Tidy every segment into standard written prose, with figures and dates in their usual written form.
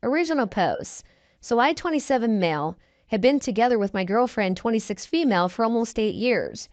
Original post. So I, 27 male, had been together with my girlfriend, 26 female, for almost 8 years.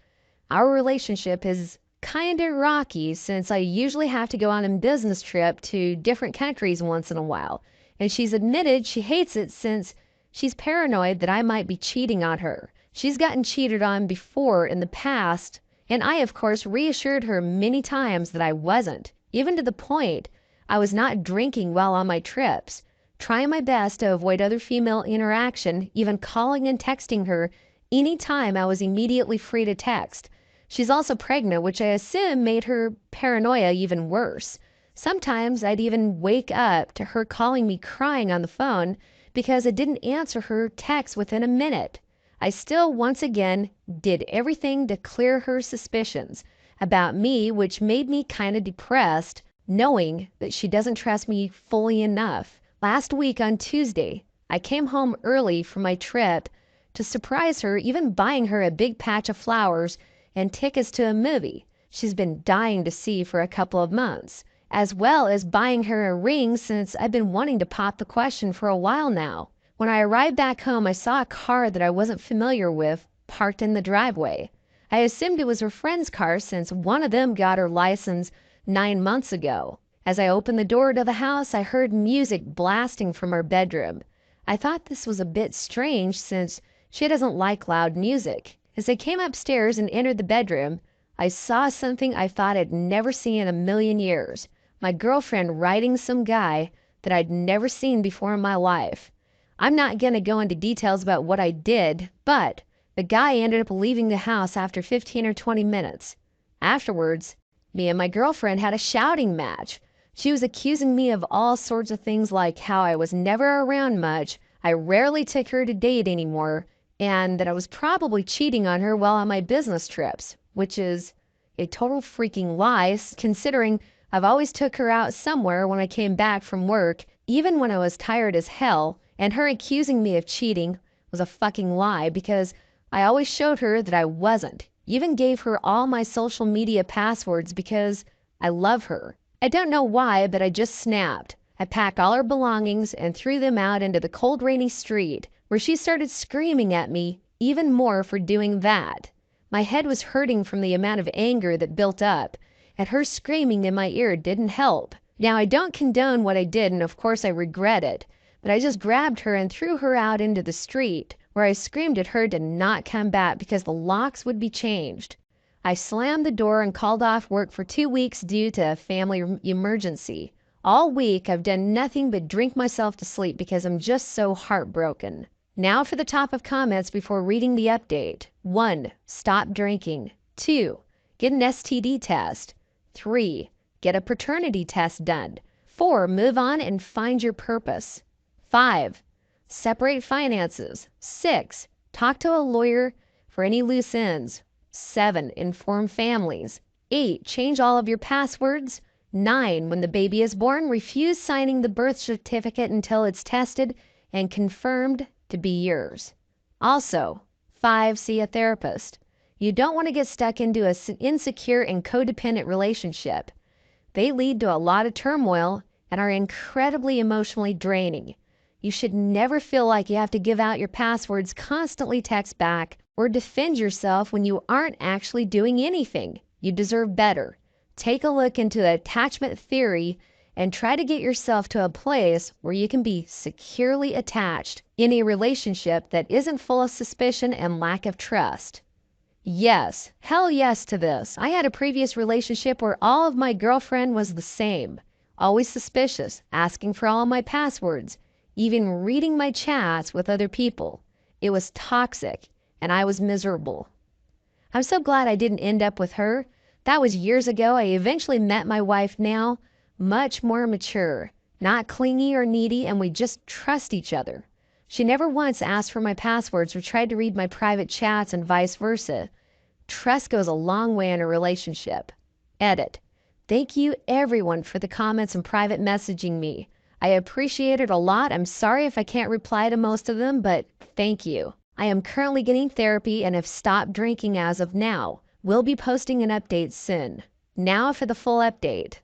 Our relationship is kinda rocky since I usually have to go on a business trip to different countries once in a while. And she's admitted she hates it since she's paranoid that I might be cheating on her. She's gotten cheated on before in the past, and I, of course, reassured her many times that I wasn't, even to the point I was not drinking while on my trips, trying my best to avoid other female interaction, even calling and texting her any time I was immediately free to text. She's also pregnant, which I assume made her paranoia even worse. Sometimes I'd even wake up to her calling me crying on the phone because I didn't answer her text within a minute. I still, once again, did everything to clear her suspicions about me, which made me kind of depressed, knowing that she doesn't trust me fully enough. Last week on Tuesday, I came home early from my trip to surprise her, even buying her a big patch of flowers and tickets to a movie she's been dying to see for a couple of months, as well as buying her a ring since I've been wanting to pop the question for a while now. When I arrived back home, I saw a car that I wasn't familiar with parked in the driveway. I assumed it was her friend's car since one of them got her license 9 months ago. As I opened the door to the house, I heard music blasting from her bedroom. I thought this was a bit strange since she doesn't like loud music. As I came upstairs and entered the bedroom, I saw something I thought I'd never seen in a million years. My girlfriend riding some guy that I'd never seen before in my life. I'm not going to go into details about what I did, but the guy ended up leaving the house after 15 or 20 minutes. Afterwards, me and my girlfriend had a shouting match. She was accusing me of all sorts of things like how I was never around much, I rarely took her to date anymore, and that I was probably cheating on her while on my business trips, which is a total freaking lie considering I've always took her out somewhere when I came back from work, even when I was tired as hell, and her accusing me of cheating was a fucking lie because I always showed her that I wasn't. Even gave her all my social media passwords because I love her. I don't know why, but I just snapped. I packed all her belongings and threw them out into the cold rainy street, where she started screaming at me even more for doing that. My head was hurting from the amount of anger that built up, and her screaming in my ear didn't help. Now, I don't condone what I did, and of course I regret it, but I just grabbed her and threw her out into the street, where I screamed at her to not come back because the locks would be changed. I slammed the door and called off work for 2 weeks due to a family emergency. All week I've done nothing but drink myself to sleep because I'm just so heartbroken. Now for the top of comments before reading the update. 1. Stop drinking. 2. Get an STD test. 3. Get a paternity test done. 4. Move on and find your purpose. 5. Separate finances. 6. Talk to a lawyer for any loose ends. 7. Inform families. 8. Change all of your passwords. 9. When the baby is born, refuse signing the birth certificate until it's tested and confirmed to be yours. Also, 5. See a therapist. You don't want to get stuck into an insecure and codependent relationship. They lead to a lot of turmoil and are incredibly emotionally draining. You should never feel like you have to give out your passwords, constantly text back, or defend yourself when you aren't actually doing anything. You deserve better. Take a look into attachment theory and try to get yourself to a place where you can be securely attached in a relationship that isn't full of suspicion and lack of trust. Yes, hell yes to this. I had a previous relationship where all of my girlfriend was the same. Always suspicious, asking for all my passwords, even reading my chats with other people. It was toxic, and I was miserable. I'm so glad I didn't end up with her. That was years ago. I eventually met my wife now, much more mature, not clingy or needy, and we just trust each other. She never once asked for my passwords or tried to read my private chats and vice versa. Trust goes a long way in a relationship. Edit. Thank you everyone for the comments and private messaging me. I appreciate it a lot. I'm sorry if I can't reply to most of them, but thank you. I am currently getting therapy and have stopped drinking as of now. We'll be posting an update soon. Now for the full update.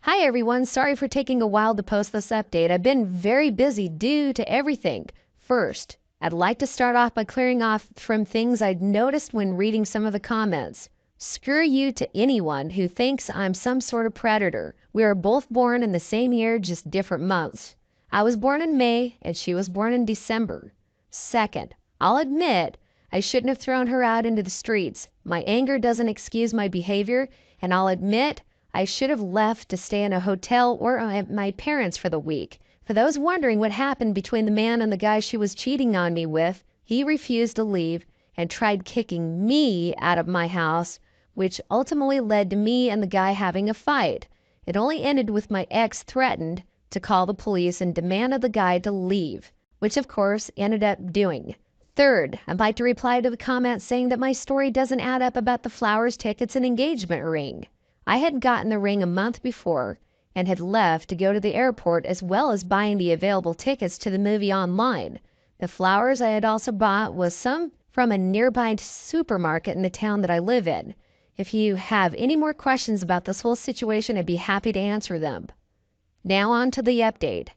Hi everyone, sorry for taking a while to post this update. I've been very busy due to everything. First, I'd like to start off by clearing off from things I'd noticed when reading some of the comments. Screw you to anyone who thinks I'm some sort of predator. We are both born in the same year, just different months. I was born in May and she was born in December. Second, I'll admit I shouldn't have thrown her out into the streets. My anger doesn't excuse my behavior, and I'll admit I should have left to stay in a hotel or at my parents' for the week. For those wondering what happened between the man and the guy she was cheating on me with, he refused to leave and tried kicking me out of my house, which ultimately led to me and the guy having a fight. It only ended with my ex threatened to call the police and demanded the guy to leave, which of course ended up doing. Third, I'd like to reply to the comments saying that my story doesn't add up about the flowers, tickets, and engagement ring. I had gotten the ring a month before and had left to go to the airport, as well as buying the available tickets to the movie online. The flowers I had also bought was some from a nearby supermarket in the town that I live in. If you have any more questions about this whole situation, I'd be happy to answer them. Now on to the update.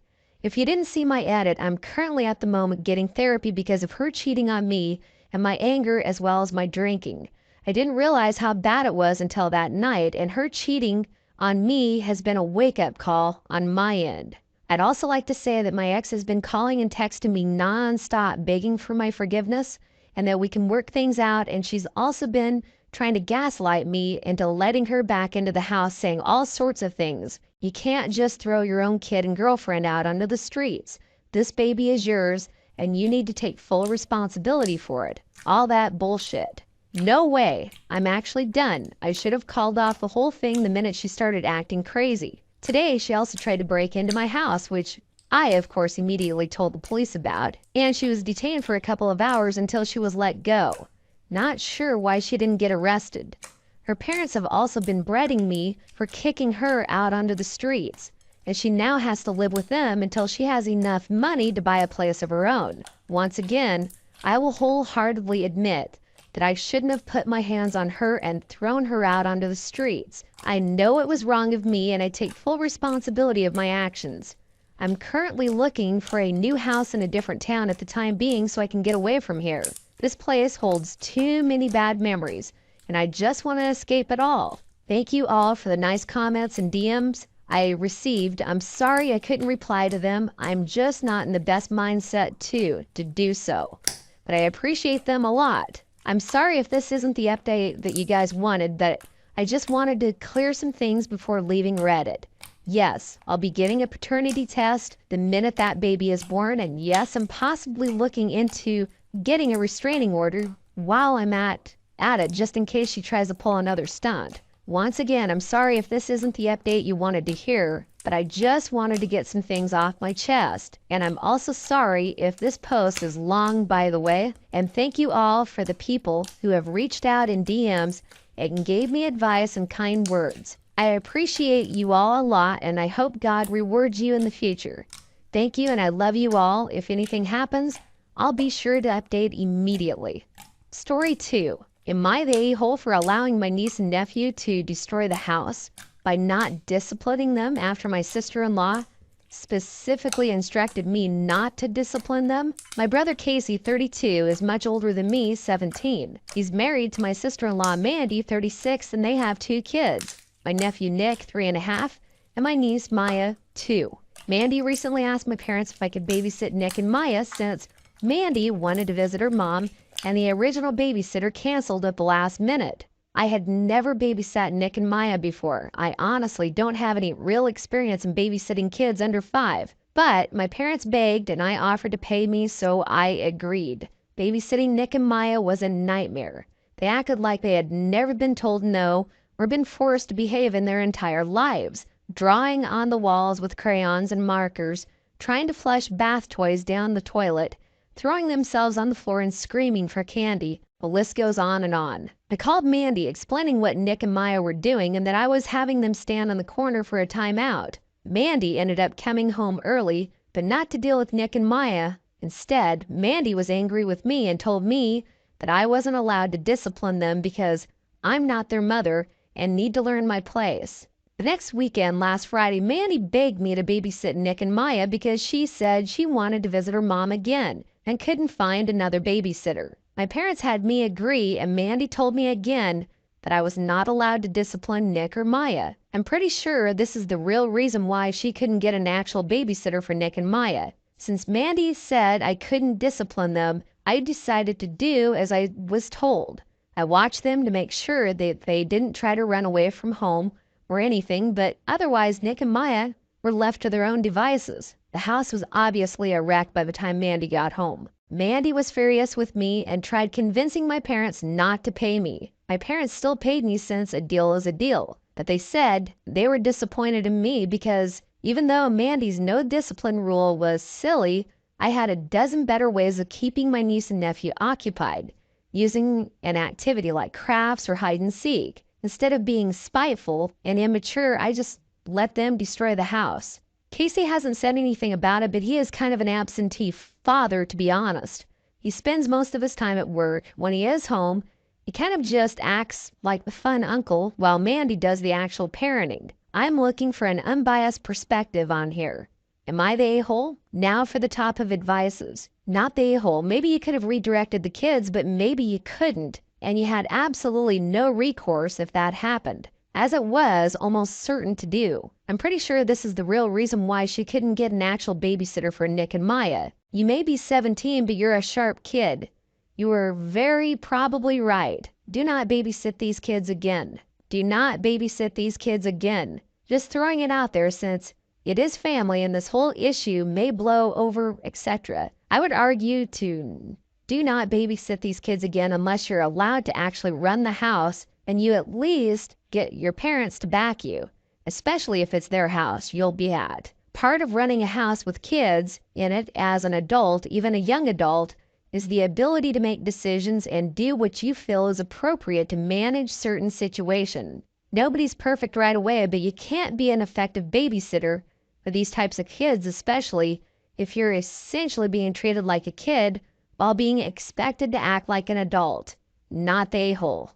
If you didn't see my edit, I'm currently at the moment getting therapy because of her cheating on me and my anger as well as my drinking. I didn't realize how bad it was until that night, and her cheating on me has been a wake-up call on my end. I'd also like to say that my ex has been calling and texting me non-stop begging for my forgiveness and that we can work things out, and she's also been trying to gaslight me into letting her back into the house, saying all sorts of things. You can't just throw your own kid and girlfriend out onto the streets. This baby is yours and you need to take full responsibility for it. All that bullshit. No way. I'm actually done. I should have called off the whole thing the minute she started acting crazy. Today, she also tried to break into my house, which I, of course, immediately told the police about, and she was detained for a couple of hours until she was let go. Not sure why she didn't get arrested. Her parents have also been breading me for kicking her out onto the streets, and she now has to live with them until she has enough money to buy a place of her own. Once again, I will wholeheartedly admit that I shouldn't have put my hands on her and thrown her out onto the streets. I know it was wrong of me and I take full responsibility of my actions. I'm currently looking for a new house in a different town at the time being so I can get away from here. This place holds too many bad memories and I just want to escape it all. Thank you all for the nice comments and DMs I received. I'm sorry I couldn't reply to them. I'm just not in the best mindset to do so, but I appreciate them a lot. I'm sorry if this isn't the update that you guys wanted, that I just wanted to clear some things before leaving Reddit. Yes, I'll be getting a paternity test the minute that baby is born, and yes, I'm possibly looking into getting a restraining order while I'm at it, just in case she tries to pull another stunt. Once again, I'm sorry if this isn't the update you wanted to hear, but I just wanted to get some things off my chest. And I'm also sorry if this post is long, by the way. And thank you all for the people who have reached out in DMs and gave me advice and kind words. I appreciate you all a lot, and I hope God rewards you in the future. Thank you, and I love you all. If anything happens, I'll be sure to update immediately. Story 2. Am I the a-hole for allowing my niece and nephew to destroy the house by not disciplining them after my sister-in-law specifically instructed me not to discipline them? My brother Casey, 32, is much older than me, 17. He's married to my sister-in-law Mandy, 36, and they have 2 kids. My nephew Nick, 3.5, and my niece Maya, 2. Mandy recently asked my parents if I could babysit Nick and Maya since Mandy wanted to visit her mom and the original babysitter canceled at the last minute. I had never babysat Nick and Maya before. I honestly don't have any real experience in babysitting kids under 5, but my parents begged and I offered to pay me, so I agreed. Babysitting Nick and Maya was a nightmare. They acted like they had never been told no or been forced to behave in their entire lives, drawing on the walls with crayons and markers, trying to flush bath toys down the toilet, throwing themselves on the floor and screaming for candy. The list goes on and on. I called Mandy explaining what Nick and Maya were doing and that I was having them stand on the corner for a timeout. Mandy ended up coming home early, but not to deal with Nick and Maya. Instead, Mandy was angry with me and told me that I wasn't allowed to discipline them because I'm not their mother and need to learn my place. The next weekend, last Friday, Mandy begged me to babysit Nick and Maya because she said she wanted to visit her mom again and couldn't find another babysitter. My parents had me agree, and Mandy told me again that I was not allowed to discipline Nick or Maya. I'm pretty sure this is the real reason why she couldn't get an actual babysitter for Nick and Maya. Since Mandy said I couldn't discipline them, I decided to do as I was told. I watched them to make sure that they didn't try to run away from home or anything, but otherwise Nick and Maya were left to their own devices. The house was obviously a wreck by the time Mandy got home. Mandy was furious with me and tried convincing my parents not to pay me. My parents still paid me since a deal is a deal, but they said they were disappointed in me because even though Mandy's no discipline rule was silly, I had a dozen better ways of keeping my niece and nephew occupied, using an activity like crafts or hide and seek. Instead of being spiteful and immature, I just let them destroy the house. Casey hasn't said anything about it, but he is kind of an absentee father, to be honest. He spends most of his time at work. When he is home, he kind of just acts like the fun uncle while Mandy does the actual parenting. I'm looking for an unbiased perspective on here. Am I the a-hole? Now for the top of advices. Not the a-hole. Maybe you could have redirected the kids, but maybe you couldn't, and you had absolutely no recourse if that happened, as it was almost certain to do. I'm pretty sure this is the real reason why she couldn't get an actual babysitter for Nick and Maya. You may be 17, but you're a sharp kid. You were very probably right. Do not babysit these kids again. Do not babysit these kids again. Just throwing it out there since it is family and this whole issue may blow over, etc. I would argue to do not babysit these kids again unless you're allowed to actually run the house and you at least get your parents to back you, especially if it's their house you'll be at. Part of running a house with kids in it as an adult, even a young adult, is the ability to make decisions and do what you feel is appropriate to manage certain situations. Nobody's perfect right away, but you can't be an effective babysitter for these types of kids, especially if you're essentially being treated like a kid while being expected to act like an adult. Not the a-hole.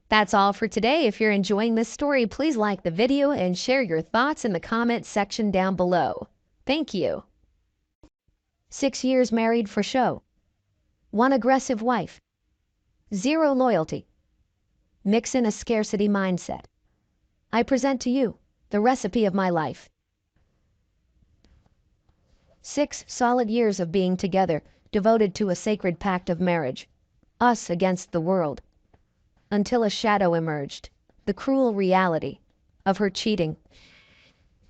That's all for today. If you're enjoying this story, please like the video and share your thoughts in the comments section down below. Thank you. 6 years married for show. One aggressive wife. 0 loyalty. Mix in a scarcity mindset. I present to you the recipe of my life. 6 solid years of being together, devoted to a sacred pact of marriage. Us against the world. Until a shadow emerged, the cruel reality of her cheating.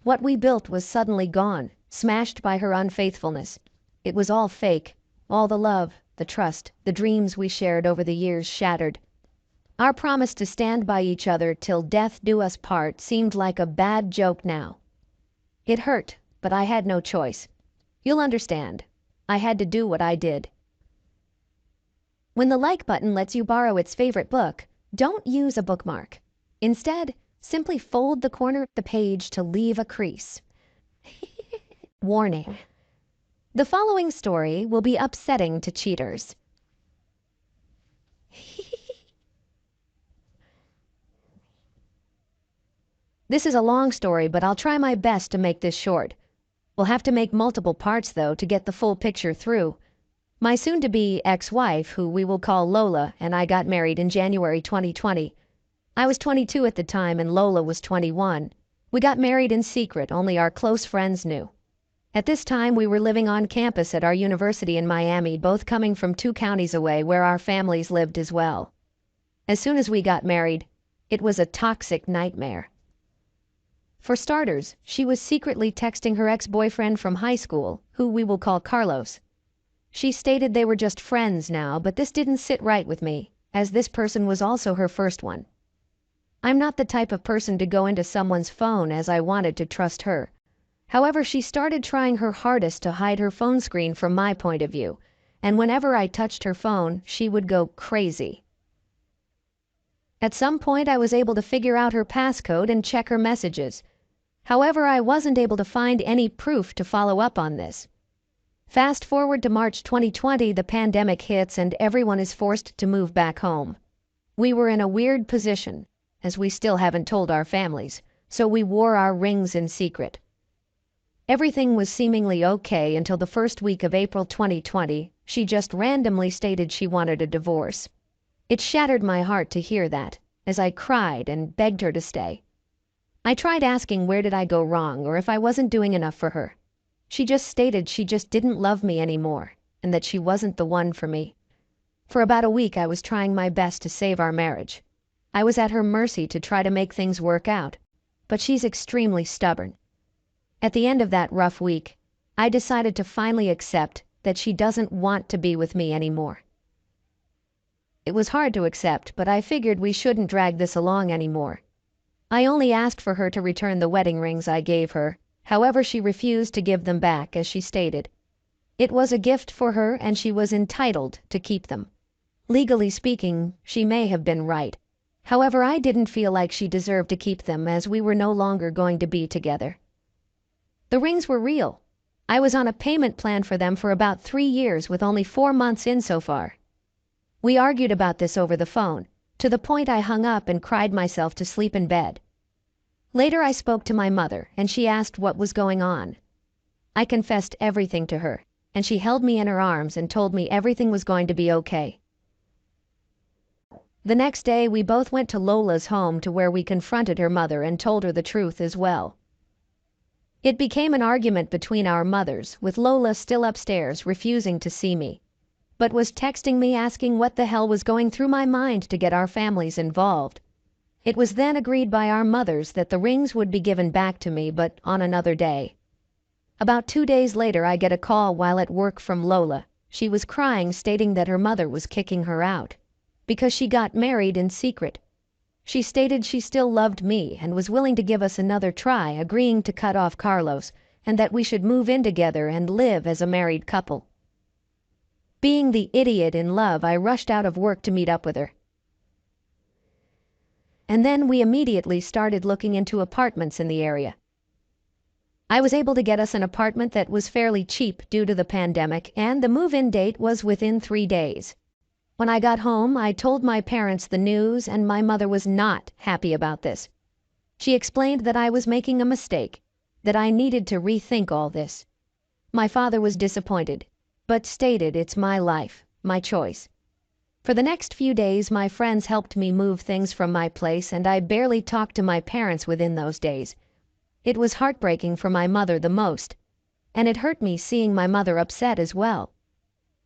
What we built was suddenly gone, smashed by her unfaithfulness. It was all fake, all the love, the trust, the dreams we shared over the years shattered. Our promise to stand by each other till death do us part seemed like a bad joke now. It hurt, but I had no choice. You'll understand. I had to do what I did. When the like button lets you borrow its favorite book, don't use a bookmark. Instead, simply fold the corner of the page to leave a crease. Warning. The following story will be upsetting to cheaters. This is a long story, but I'll try my best to make this short. We'll have to make multiple parts, though, to get the full picture through. My soon-to-be ex-wife, who we will call Lola, and I got married in January 2020. I was 22 at the time and Lola was 21. We got married in secret, only our close friends knew. At this time, we were living on campus at our university in Miami, both coming from 2 counties away where our families lived as well. As soon as we got married, it was a toxic nightmare. For starters, she was secretly texting her ex-boyfriend from high school, who we will call Carlos. She stated they were just friends now, but this didn't sit right with me, as this person was also her first one. I'm not the type of person to go into someone's phone, as I wanted to trust her. However, she started trying her hardest to hide her phone screen from my point of view, and whenever I touched her phone, she would go crazy. At some point, I was able to figure out her passcode and check her messages. However, I wasn't able to find any proof to follow up on this. Fast forward to March 2020, the pandemic hits and everyone is forced to move back home. We were in a weird position, as we still haven't told our families, so we wore our rings in secret. Everything was seemingly okay until the first week of April 2020, she just randomly stated she wanted a divorce. It shattered my heart to hear that, as I cried and begged her to stay. I tried asking where did I go wrong or if I wasn't doing enough for her. She just stated she just didn't love me anymore and that she wasn't the one for me. For about a week I was trying my best to save our marriage. I was at her mercy to try to make things work out, but she's extremely stubborn. At the end of that rough week, I decided to finally accept that she doesn't want to be with me anymore. It was hard to accept, but I figured we shouldn't drag this along anymore. I only asked for her to return the wedding rings I gave her, however she refused to give them back as she stated. It was a gift for her and she was entitled to keep them. Legally speaking, she may have been right. However, I didn't feel like she deserved to keep them as we were no longer going to be together. The rings were real. I was on a payment plan for them for about 3 years with only 4 months in so far. We argued about this over the phone, to the point I hung up and cried myself to sleep in bed. Later I spoke to my mother and she asked what was going on. I confessed everything to her, and she held me in her arms and told me everything was going to be okay. The next day we both went to Lola's home to where we confronted her mother and told her the truth as well. It became an argument between our mothers, with Lola still upstairs refusing to see me, but was texting me asking what the hell was going through my mind to get our families involved. It was then agreed by our mothers that the rings would be given back to me, but on another day. About 2 days later I get a call while at work from Lola. She was crying, stating that her mother was kicking her out because she got married in secret. She stated she still loved me and was willing to give us another try, agreeing to cut off Carlos, and that we should move in together and live as a married couple. Being the idiot in love, I rushed out of work to meet up with her. And then we immediately started looking into apartments in the area. I was able to get us an apartment that was fairly cheap due to the pandemic, and the move-in date was within 3 days. When I got home, I told my parents the news, and my mother was not happy about this. She explained that I was making a mistake, that I needed to rethink all this. My father was disappointed, but stated it's my life, my choice. For the next few days, my friends helped me move things from my place, and I barely talked to my parents within those days. It was heartbreaking for my mother the most, and it hurt me seeing my mother upset as well.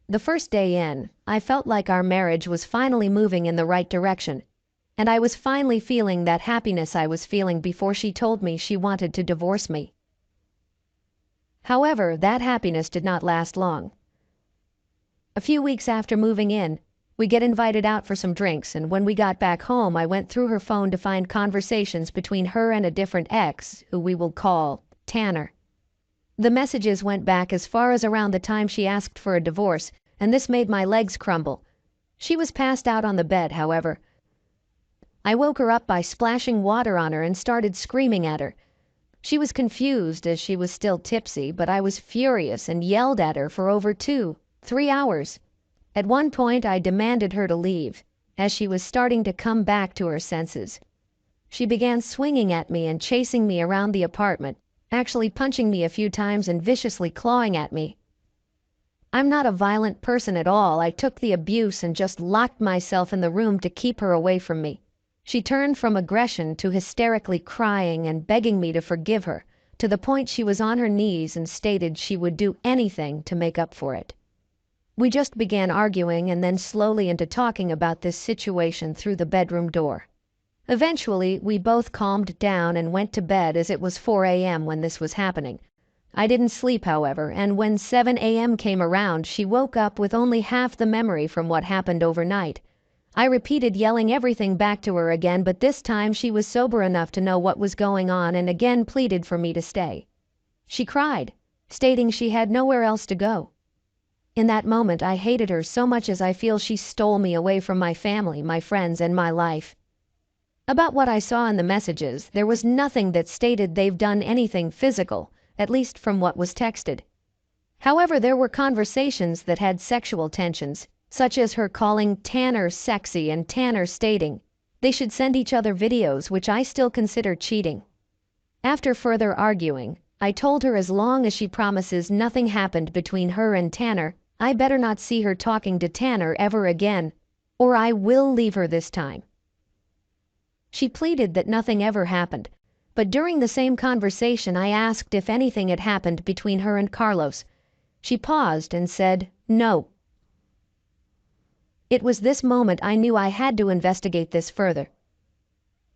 The first day in, I felt like our marriage was finally moving in the right direction, and I was finally feeling that happiness I was feeling before she told me she wanted to divorce me. However, that happiness did not last long. A few weeks after moving in, we get invited out for some drinks, and when we got back home, I went through her phone to find conversations between her and a different ex, who we will call Tanner. The messages went back as far as around the time she asked for a divorce, and this made my legs crumble. She was passed out on the bed, however. I woke her up by splashing water on her and started screaming at her. She was confused as she was still tipsy, but I was furious and yelled at her for over 2-3 hours. At one point I demanded her to leave, as she was starting to come back to her senses. She began swinging at me and chasing me around the apartment, actually punching me a few times and viciously clawing at me. I'm not a violent person at all. I took the abuse and just locked myself in the room to keep her away from me. She turned from aggression to hysterically crying and begging me to forgive her, to the point she was on her knees and stated she would do anything to make up for it. We just began arguing and then slowly into talking about this situation through the bedroom door. Eventually, we both calmed down and went to bed as it was 4 a.m. when this was happening. I didn't sleep, however, and when 7 a.m. came around, she woke up with only half the memory from what happened overnight. I repeated yelling everything back to her again, but this time she was sober enough to know what was going on and again pleaded for me to stay. She cried, stating she had nowhere else to go. In that moment, I hated her so much as I feel she stole me away from my family, my friends, and my life. About what I saw in the messages, there was nothing that stated they've done anything physical, at least from what was texted. However, there were conversations that had sexual tensions, such as her calling Tanner sexy and Tanner stating they should send each other videos, which I still consider cheating. After further arguing, I told her as long as she promises nothing happened between her and Tanner, I better not see her talking to Tanner ever again, or I will leave her this time. She pleaded that nothing ever happened, but during the same conversation I asked if anything had happened between her and Carlos. She paused and said, "No." It was this moment I knew I had to investigate this further.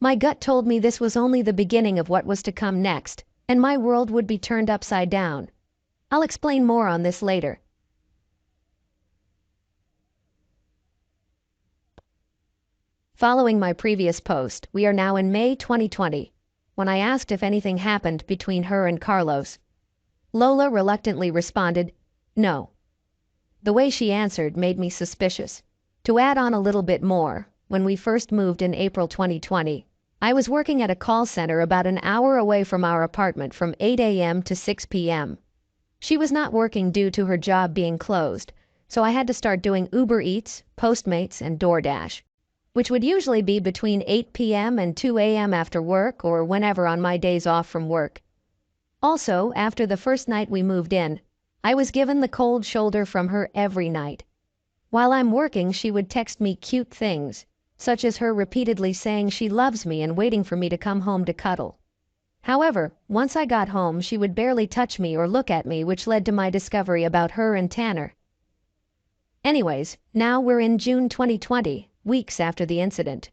My gut told me this was only the beginning of what was to come next, and my world would be turned upside down. I'll explain more on this later. Following my previous post, we are now in May 2020, when I asked if anything happened between her and Carlos. Lola reluctantly responded, "No." The way she answered made me suspicious. To add on a little bit more, when we first moved in April 2020, I was working at a call center about an hour away from our apartment from 8 a.m. to 6 p.m. She was not working due to her job being closed, so I had to start doing Uber Eats, Postmates, and DoorDash, which would usually be between 8 p.m. and 2 a.m. after work or whenever on my days off from work. Also, after the first night we moved in, I was given the cold shoulder from her every night. While I'm working, she would text me cute things, such as her repeatedly saying she loves me and waiting for me to come home to cuddle. However, once I got home, she would barely touch me or look at me, which led to my discovery about her and Tanner. Anyways, now we're in June 2020, weeks after the incident.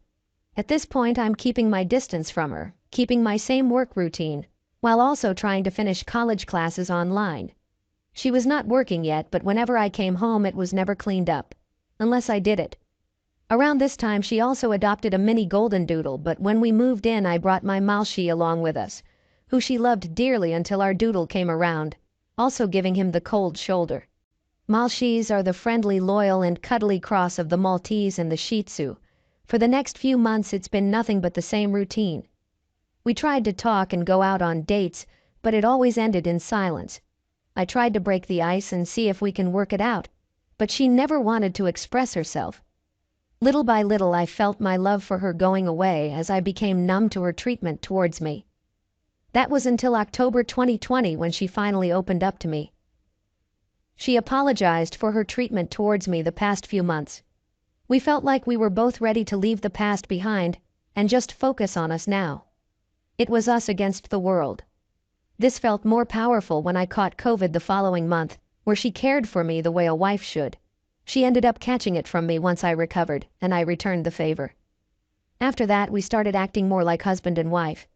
At this point, I'm keeping my distance from her, keeping my same work routine, while also trying to finish college classes online. She was not working yet, but whenever I came home it was never cleaned up, unless I did it. Around this time she also adopted a mini golden doodle, but when we moved in I brought my Malshi along with us, who she loved dearly until our doodle came around, also giving him the cold shoulder. Malshis are the friendly, loyal, and cuddly cross of the Maltese and the Shih Tzu. For the next few months it's been nothing but the same routine. We tried to talk and go out on dates, but it always ended in silence. I tried to break the ice and see if we can work it out, but she never wanted to express herself. Little by little I felt my love for her going away as I became numb to her treatment towards me. That was until October 2020 when she finally opened up to me. She apologized for her treatment towards me the past few months. We felt like we were both ready to leave the past behind and just focus on us now. It was us against the world. This felt more powerful when I caught COVID the following month, where she cared for me the way a wife should. She ended up catching it from me once I recovered, and I returned the favor. After that, we started acting more like husband and wife.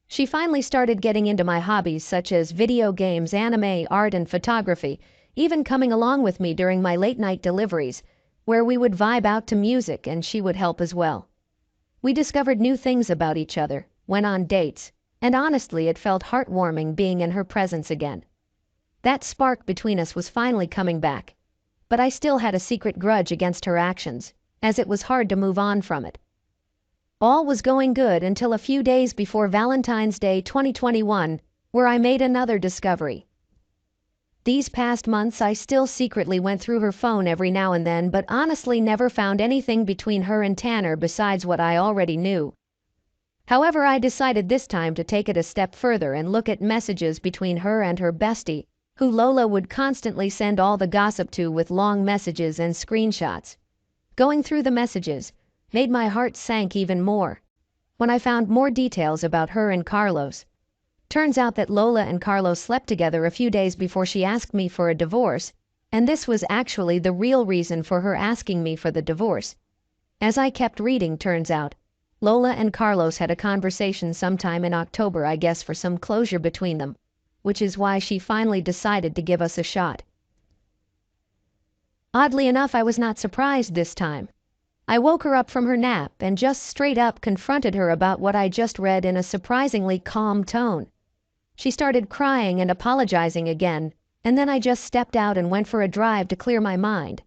She finally started getting into my hobbies such as video games, anime, art, and photography, even coming along with me during my late-night deliveries, where we would vibe out to music and she would help as well. We discovered new things about each other, went on dates, and honestly it felt heartwarming being in her presence again. That spark between us was finally coming back, but I still had a secret grudge against her actions, as it was hard to move on from it. All was going good until a few days before Valentine's Day 2021, where I made another discovery. These past months I still secretly went through her phone every now and then, but honestly never found anything between her and Tanner besides what I already knew. However, I decided this time to take it a step further and look at messages between her and her bestie, who Lola would constantly send all the gossip to with long messages and screenshots. Going through the messages made my heart sank even more when I found more details about her and Carlos. Turns out that Lola and Carlos slept together a few days before she asked me for a divorce, and this was actually the real reason for her asking me for the divorce. As I kept reading, turns out Lola and Carlos had a conversation sometime in October, I guess for some closure between them, which is why she finally decided to give us a shot. Oddly enough, I was not surprised this time. I woke her up from her nap and just straight up confronted her about what I just read in a surprisingly calm tone. She started crying and apologizing again, and then I just stepped out and went for a drive to clear my mind.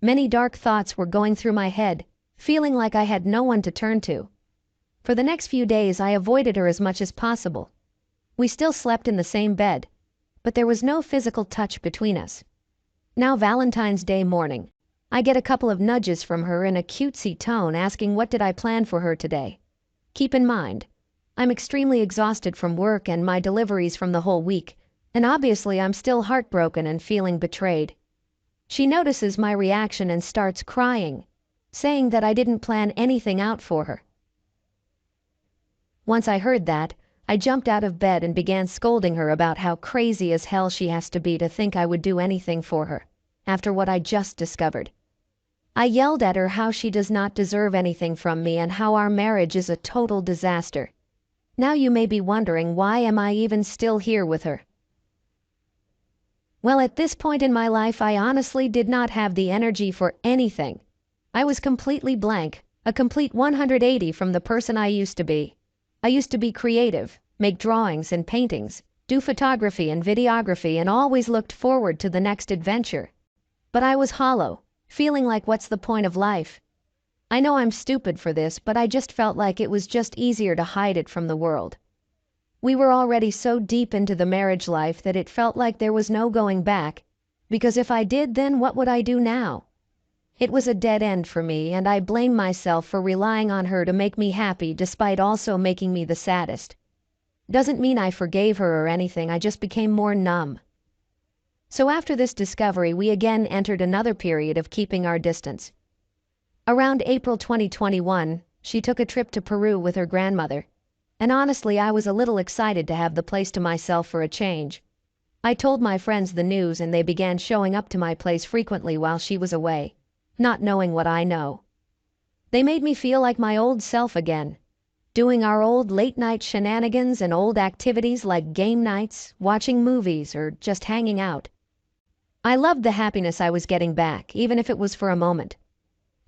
Many dark thoughts were going through my head, feeling like I had no one to turn to. For the next few days I avoided her as much as possible. We still slept in the same bed, but there was no physical touch between us. Now Valentine's Day morning, I get a couple of nudges from her in a cutesy tone asking what did I plan for her today. Keep in mind, I'm extremely exhausted from work and my deliveries from the whole week, and obviously I'm still heartbroken and feeling betrayed. She notices my reaction and starts crying, saying that I didn't plan anything out for her. Once I heard that, I jumped out of bed and began scolding her about how crazy as hell she has to be to think I would do anything for her, after what I just discovered. I yelled at her how she does not deserve anything from me and how our marriage is a total disaster. Now you may be wondering, why am I even still here with her? Well, at this point in my life, I honestly did not have the energy for anything. I was completely blank, a complete 180 from the person I used to be. I used to be creative, make drawings and paintings, do photography and videography, and always looked forward to the next adventure. But I was hollow, feeling like, what's the point of life? I know I'm stupid for this, but I just felt like it was just easier to hide it from the world. We were already so deep into the marriage life that it felt like there was no going back, because if I did, then what would I do now? It was a dead end for me, and I blame myself for relying on her to make me happy despite also making me the saddest. Doesn't mean I forgave her or anything, I just became more numb. So after this discovery, we again entered another period of keeping our distance. Around April 2021, she took a trip to Peru with her grandmother, and honestly I was a little excited to have the place to myself for a change. I told my friends the news and they began showing up to my place frequently while she was away, not knowing what I know. They made me feel like my old self again, doing our old late-night shenanigans and old activities like game nights, watching movies, or just hanging out. I loved the happiness I was getting back, even if it was for a moment.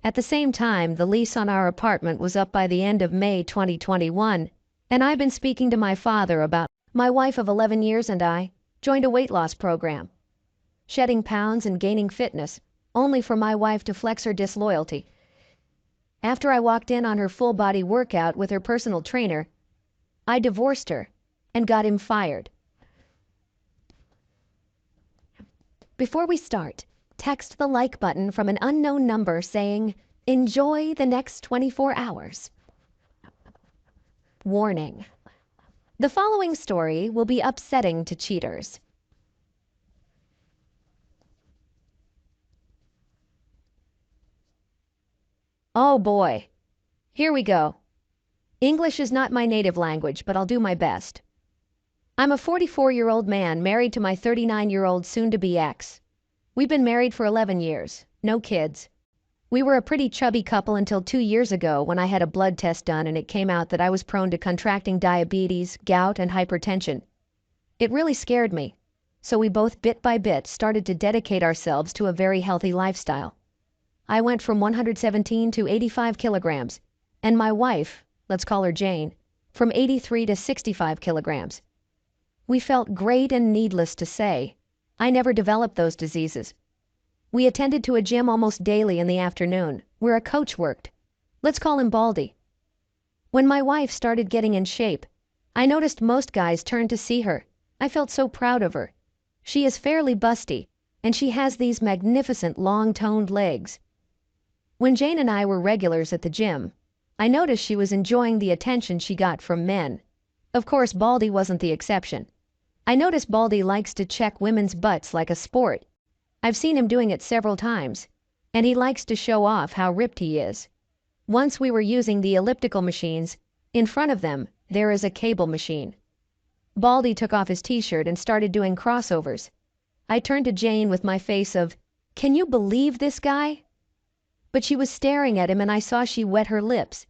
At the same time, the lease on our apartment was up by the end of May 2021, and I've been speaking to my father about my wife of 11 years and I joined a weight loss program, shedding pounds and gaining fitness, only for my wife to flex her disloyalty. After I walked in on her full-body workout with her personal trainer, I divorced her and got him fired. Before we start, text the like button from an unknown number saying, "Enjoy the next 24 hours." Warning: the following story will be upsetting to cheaters. Oh boy. Here we go. English is not my native language, but I'll do my best. I'm a 44-year-old man married to my 39-year-old soon-to-be ex. We've been married for 11 years, no kids. We were a pretty chubby couple until 2 years ago when I had a blood test done and it came out that I was prone to contracting diabetes, gout, and hypertension. It really scared me, so we both bit by bit started to dedicate ourselves to a very healthy lifestyle. I went from 117 to 85 kilograms, and my wife, let's call her Jane, from 83 to 65 kilograms. We felt great, and needless to say, I never developed those diseases. We attended to a gym almost daily in the afternoon, where a coach worked. Let's call him Baldy. When my wife started getting in shape, I noticed most guys turned to see her. I felt so proud of her. She is fairly busty, and she has these magnificent long-toned legs. When Jane and I were regulars at the gym, I noticed she was enjoying the attention she got from men. Of course, Baldy wasn't the exception. I noticed Baldy likes to check women's butts like a sport. I've seen him doing it several times, and he likes to show off how ripped he is. Once we were using the elliptical machines. In front of them, there is a cable machine. Baldy took off his t-shirt and started doing crossovers. I turned to Jane with my face of, "Can you believe this guy?" But she was staring at him and I saw she wet her lips.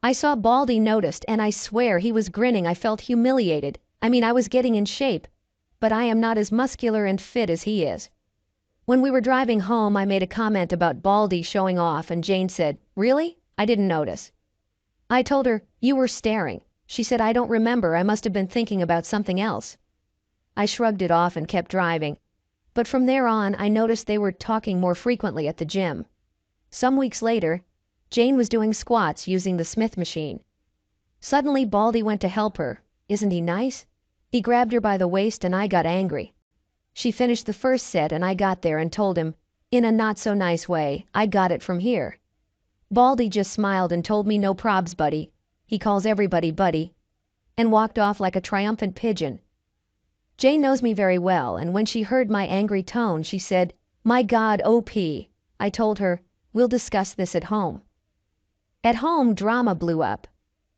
I saw Baldy noticed, and I swear he was grinning. I felt humiliated. I was getting in shape, but I am not as muscular and fit as he is. When we were driving home, I made a comment about Baldy showing off, and Jane said, "Really? I didn't notice." I told her, "You were staring." She said, "I don't remember. I must have been thinking about something else." I shrugged it off and kept driving. But from there on, I noticed they were talking more frequently at the gym. Some weeks later, Jane was doing squats using the Smith machine. Suddenly, Baldy went to help her. Isn't he nice? He grabbed her by the waist and I got angry. She finished the first set and I got there and told him, in a not-so-nice way, "I got it from here." Baldy just smiled and told me, "No probs, buddy." He calls everybody buddy, and walked off like a triumphant pigeon. Jane knows me very well, and when she heard my angry tone, she said, "My God, OP." I told her, "We'll discuss this at home." At home, drama blew up.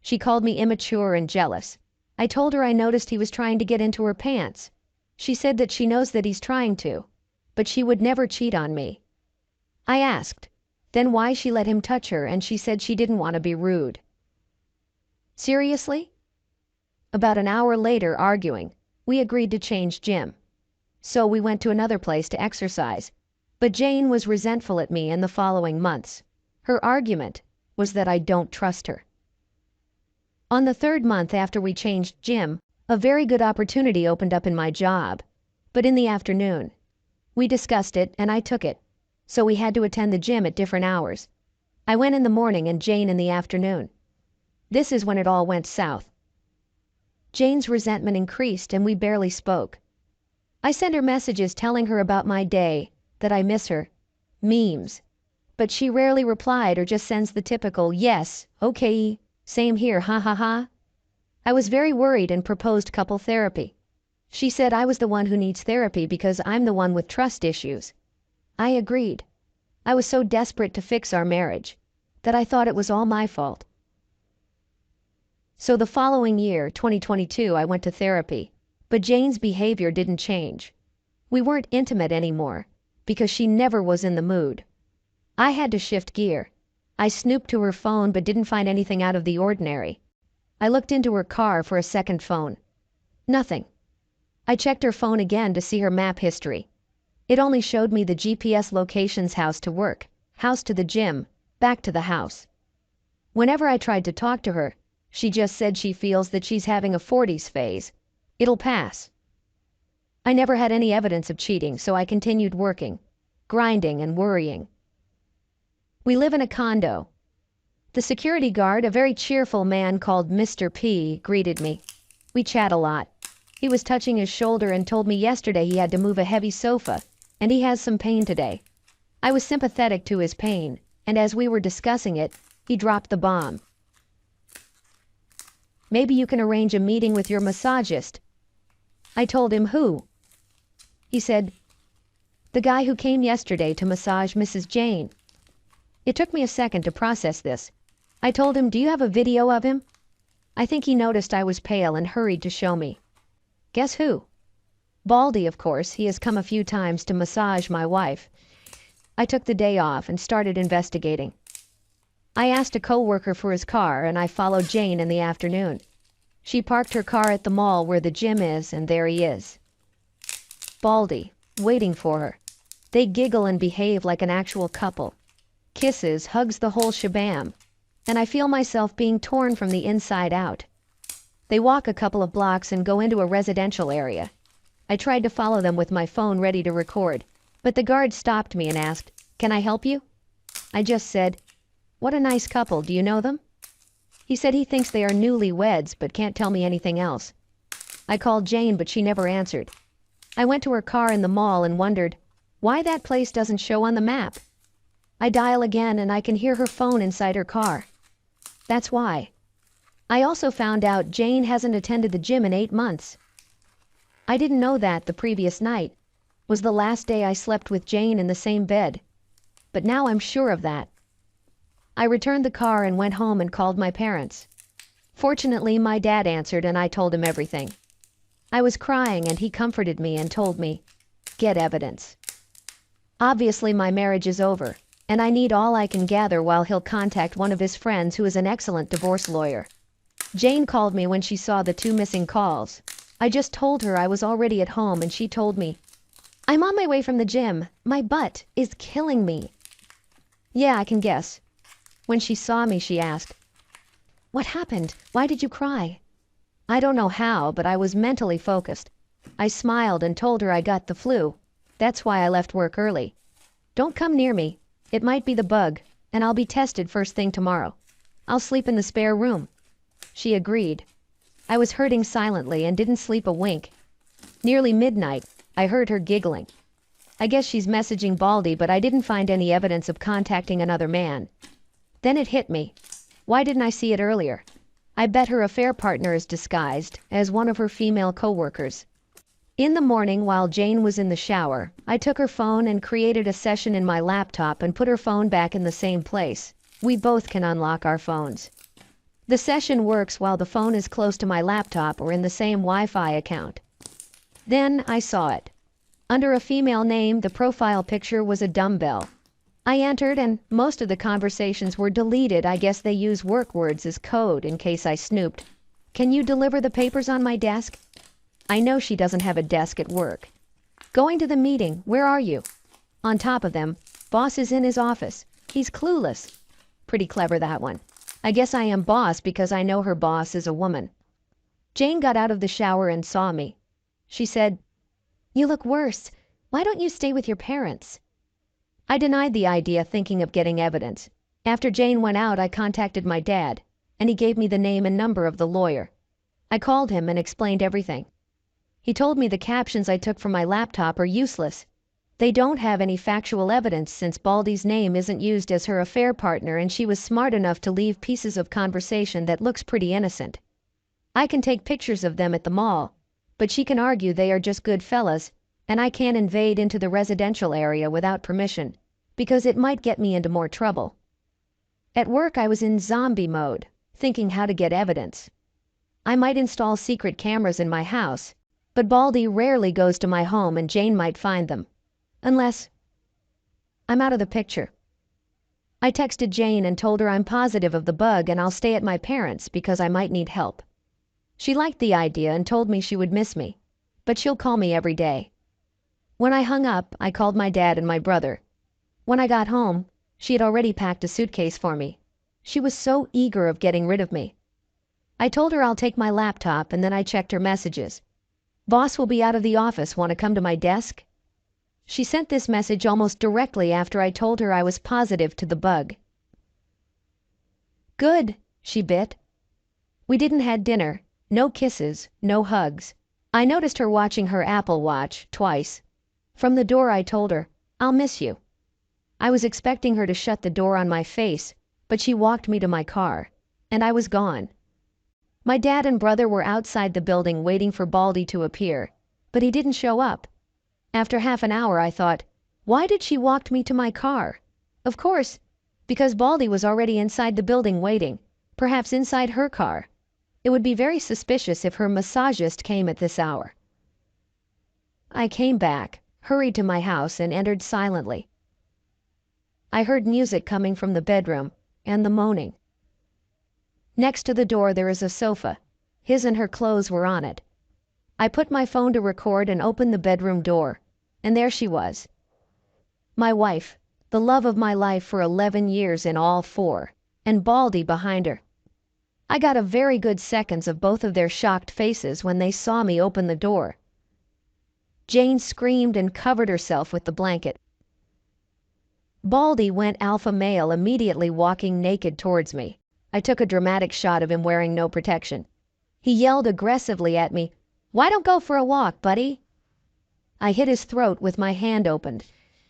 She called me immature and jealous. I told her I noticed he was trying to get into her pants. She said that she knows that he's trying to, but she would never cheat on me. I asked, then why she let him touch her, and she said she didn't want to be rude. Seriously? About an hour later, arguing, we agreed to change gym. So we went to another place to exercise. But Jane was resentful at me in the following months. Her argument was that I don't trust her. On the third month after we changed gym, a very good opportunity opened up in my job, but in the afternoon. We discussed it and I took it, so we had to attend the gym at different hours. I went in the morning and Jane in the afternoon. This is when it all went south. Jane's resentment increased and we barely spoke. I sent her messages telling her about my day, that I miss her, memes, but she rarely replied or just sends the typical, "Yes, okay, same here, ha ha ha." I was very worried and proposed couple therapy. She said I was the one who needs therapy because I'm the one with trust issues. I agreed. I was so desperate to fix our marriage that I thought it was all my fault. So the following year, 2022, I went to therapy, but Jane's behavior didn't change. We weren't intimate anymore because she never was in the mood. I had to shift gear. I snooped to her phone but didn't find anything out of the ordinary. I looked into her car for a second phone. Nothing. I checked her phone again to see her map history. It only showed me the GPS locations: house to work, house to the gym, back to the house. Whenever I tried to talk to her, she just said she feels that she's having a 40s phase. It'll pass. I never had any evidence of cheating, so I continued working, grinding and worrying. We live in a condo. The security guard, a very cheerful man called Mr. P, greeted me. We chat a lot. He was touching his shoulder and told me yesterday he had to move a heavy sofa, and he has some pain today. I was sympathetic to his pain, and as we were discussing it, he dropped the bomb. "Maybe you can arrange a meeting with your massagist." I told him who. He said, "The guy who came yesterday to massage Mrs. Jane." It took me a second to process this. I told him, "Do you have a video of him?" I think he noticed I was pale and hurried to show me. Guess who? Baldy, of course. He has come a few times to massage my wife. I took the day off and started investigating. I asked a coworker for his car and I followed Jane in the afternoon. She parked her car at the mall where the gym is, and there he is. Baldy, waiting for her. They giggle and behave like an actual couple. Kisses, hugs, the whole shabam. And I feel myself being torn from the inside out. They walk a couple of blocks and go into a residential area. I tried to follow them with my phone ready to record, but the guard stopped me and asked, "Can I help you?" I just said, "What a nice couple, do you know them?" He said he thinks they are newlyweds but can't tell me anything else. I called Jane but she never answered. I went to her car in the mall and wondered why that place doesn't show on the map. I dial again and I can hear her phone inside her car. That's why. I also found out Jane hasn't attended the gym in 8 months. I didn't know that the previous night was the last day I slept with Jane in the same bed. But now I'm sure of that. I returned the car and went home and called my parents. Fortunately, my dad answered and I told him everything. I was crying and he comforted me and told me, "Get evidence." Obviously, my marriage is over, and I need all I can gather while he'll contact one of his friends who is an excellent divorce lawyer. Jane called me when she saw the 2 missing calls. I just told her I was already at home and she told me, "I'm on my way from the gym. My butt is killing me." Yeah, I can guess. When she saw me, she asked, "What happened? Why did you cry?" I don't know how, but I was mentally focused. I smiled and told her I got the flu. That's why I left work early. "Don't come near me. It might be the bug, and I'll be tested first thing tomorrow. I'll sleep in the spare room." She agreed. I was hurting silently and didn't sleep a wink. Nearly midnight, I heard her giggling. I guess she's messaging Baldy, but I didn't find any evidence of contacting another man. Then it hit me. Why didn't I see it earlier? I bet her affair partner is disguised as one of her female coworkers. In the morning, while Jane was in the shower, I took her phone and created a session in my laptop and put her phone back in the same place. We both can unlock our phones. The session works while the phone is close to my laptop or in the same Wi-Fi account. Then I saw it. Under a female name, the profile picture was a dumbbell. I entered and most of the conversations were deleted. I guess they use work words as code in case I snooped. Can you deliver the papers on my desk? I know she doesn't have a desk at work. Going to the meeting, where are you? On top of them, boss is in his office. He's clueless. Pretty clever, that one. I guess I am boss because I know her boss is a woman. Jane got out of the shower and saw me. She said, "You look worse. Why don't you stay with your parents?" I denied the idea, thinking of getting evidence. After Jane went out, I contacted my dad, and he gave me the name and number of the lawyer. I called him and explained everything. He told me the captions I took from my laptop are useless. They don't have any factual evidence since Baldy's name isn't used as her affair partner, and she was smart enough to leave pieces of conversation that looks pretty innocent. I can take pictures of them at the mall, but she can argue they are just good fellas, and I can't invade into the residential area without permission, because it might get me into more trouble. At work, I was in zombie mode, thinking how to get evidence. I might install secret cameras in my house, but Baldy rarely goes to my home and Jane might find them. Unless I'm out of the picture. I texted Jane and told her I'm positive of the bug and I'll stay at my parents' because I might need help. She liked the idea and told me she would miss me, but she'll call me every day. When I hung up, I called my dad and my brother. When I got home, she had already packed a suitcase for me. She was so eager of getting rid of me. I told her I'll take my laptop and then I checked her messages. "Boss will be out of the office. Want to come to my desk?" She sent this message almost directly after I told her I was positive to the bug. "Good," she bit. We didn't have dinner. No kisses, no hugs. I noticed her watching her Apple Watch twice. From the door I told her, "I'll miss you." I was expecting her to shut the door on my face, but she walked me to my car, and I was gone. My dad and brother were outside the building waiting for Baldy to appear, but he didn't show up. After half an hour I thought, why did she walk me to my car? Of course, because Baldy was already inside the building waiting, perhaps inside her car. It would be very suspicious if her massagist came at this hour. I came back, hurried to my house and entered silently. I heard music coming from the bedroom and the moaning. Next to the door there is a sofa. His and her clothes were on it. I put my phone to record and opened the bedroom door, and there she was. My wife, the love of my life for 11 years in all 4, and Baldy behind her. I got a very good seconds of both of their shocked faces when they saw me open the door. Jane screamed and covered herself with the blanket. Baldy went alpha male, immediately walking naked towards me. I took a dramatic shot of him wearing no protection. He yelled aggressively at me, "Why don't go for a walk, buddy?" I hit his throat with my hand opened.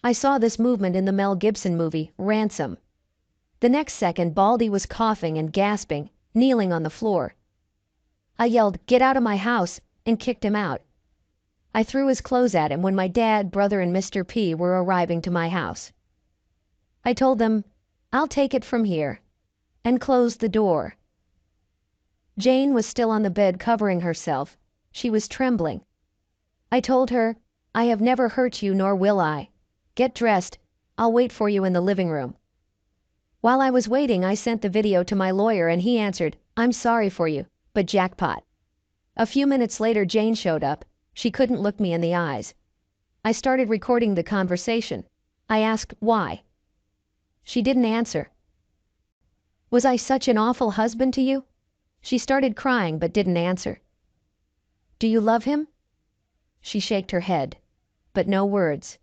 I saw this movement in the Mel Gibson movie, Ransom. The next second, Baldy was coughing and gasping, kneeling on the floor. I yelled, "Get out of my house," and kicked him out. I threw his clothes at him when my dad, brother, and Mr. P were arriving to my house. I told them, "I'll take it from here," and closed the door. Jane was still on the bed covering herself. She was trembling. I told her, "I have never hurt you, nor will I. Get dressed. I'll wait for you in the living room." While I was waiting, I sent the video to my lawyer and he answered, "I'm sorry for you, but jackpot." A few minutes later, Jane showed up. She couldn't look me in the eyes. I started recording the conversation. I asked why. She didn't answer. "Was I such an awful husband to you?" She started crying but didn't answer. "Do you love him?" She shook her head, but no words.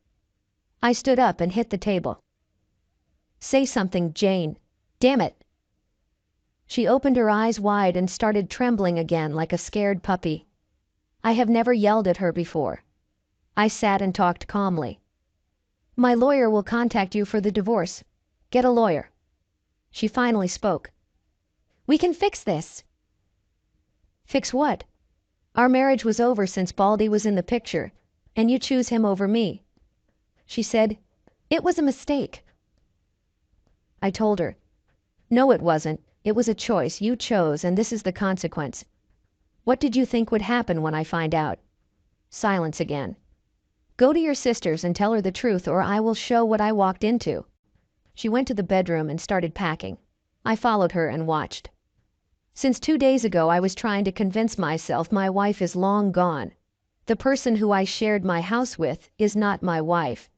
I stood up and hit the table. "Say something, Jane. Damn it." She opened her eyes wide and started trembling again like a scared puppy. I have never yelled at her before. I sat and talked calmly. "My lawyer will contact you for the divorce. Get a lawyer." She finally spoke. "We can fix this." Fix what? Our marriage was over since Baldy was in the picture, and you choose him over me. She said, "It was a mistake." I told her, "No, it wasn't. It was a choice you chose, and this is the consequence. What did you think would happen when I find out?" Silence again. "Go to your sisters and tell her the truth, or I will show what I walked into." She went to the bedroom and started packing. I followed her and watched. Since 2 days ago I was trying to convince myself my wife is long gone. The person who I shared my house with is not my wife.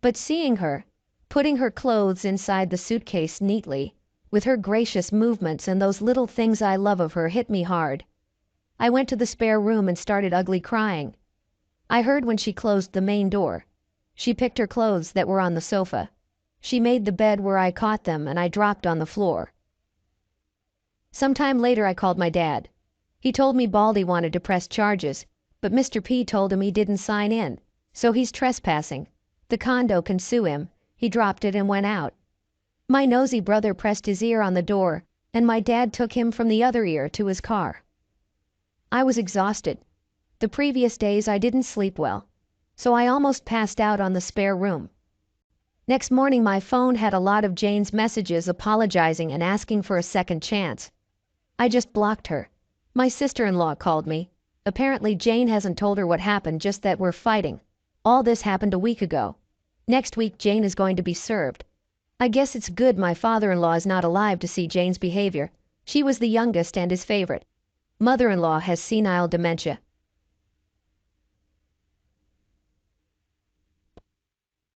But seeing her, putting her clothes inside the suitcase neatly, with her gracious movements and those little things I love of her hit me hard. I went to the spare room and started ugly crying. I heard when she closed the main door. She picked her clothes that were on the sofa. She made the bed where I caught them and I dropped on the floor. Sometime later I called my dad. He told me Baldy wanted to press charges, but Mr. P told him he didn't sign in, so he's trespassing. The condo can sue him. He dropped it and went out. My nosy brother pressed his ear on the door, and my dad took him from the other ear to his car. I was exhausted. The previous days I didn't sleep well, so I almost passed out on the spare room. Next morning my phone had a lot of Jane's messages apologizing and asking for a second chance. I just blocked her. My sister-in-law called me. Apparently Jane hasn't told her what happened, just that we're fighting. All this happened a week ago. Next week Jane is going to be served. I guess it's good my father-in-law is not alive to see Jane's behavior. She was the youngest and his favorite. Mother-in-law has senile dementia.